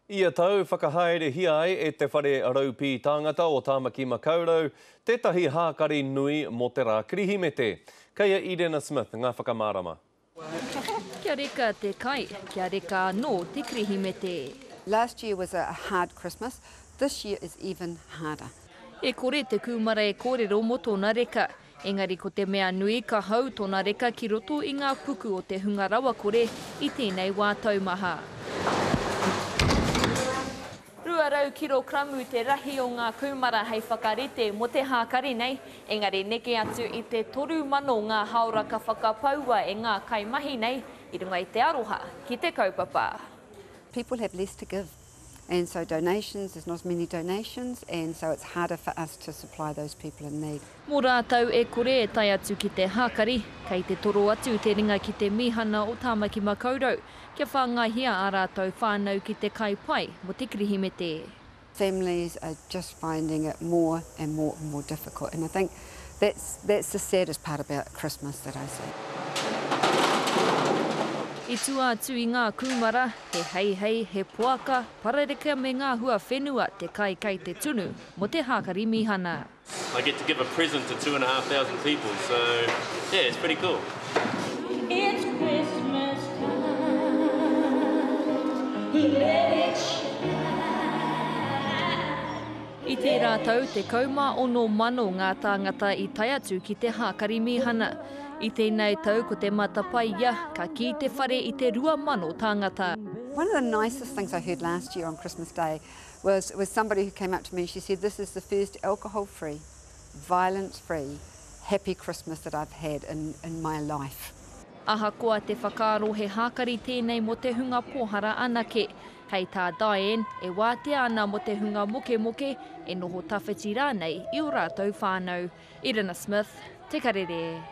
Ia tau whakahaere hiai e te whare araupi tāngata o Tāmaki Makaurau, tētahi hākari nui mo te rā kirihimete. Keia Irena Smith, ngā whakamārama. Kia reka te kai, kia reka anō te kirihimete. Last year was a hard Christmas. This year is even harder. E kore te kumara e kōrero mo tōna reka. Engari ko te mea nui ka hau tōna reka ki roto i ngā puku o te hunga rawa kore i tēnei wā taumaha. Ruarau kiro kramu te rahi o ngā kumara hei whakarete mo te hākari nei. Engari neke atu i te 3 mano ngā hauraka whakapaua e ngā kaimahi nei. I runga i te aroha ki te kaupapa. People have less to give, and so donations, there's not as many donations, and so it's harder for us to supply those people in need. Mō rātau e kore e tai atu ki te hākari, kei te toro atu te ringa ki te mihana o Tāmaki Makaurau, kia whāngahia ā rātau whānau ki te kai pai mo te kirihimete. Families are just finding it more and more difficult, and I think that's the saddest part about Christmas that I see. I tua atu i ngā kumara, he hei, he puaka, parareka me ngā hua whenua te kai te tunu mo te hākari mihana. I get to give a present to 2,500 people, so yeah, it's pretty cool. It's Christmas time, let it shine. I te rātau te kauma ono mano ngā tāngata i tai atu ki te hākari mihana. I tēnei tau ko te matapai ia, ka ki te whare I te 2 mano tāngata. One of the nicest things I heard last year on Christmas Day was somebody who came up to me and she said, this is the first alcohol-free, violence-free, happy Christmas that I've had in my life. Ahakoa te whakaaro he hākari tēnei mo te hunga pohara anake. Hei tā Diane, e wātea ana mo te hunga moke, e noho tawhiti rānei I o rātou whānau. Irena Smith, Te Karere.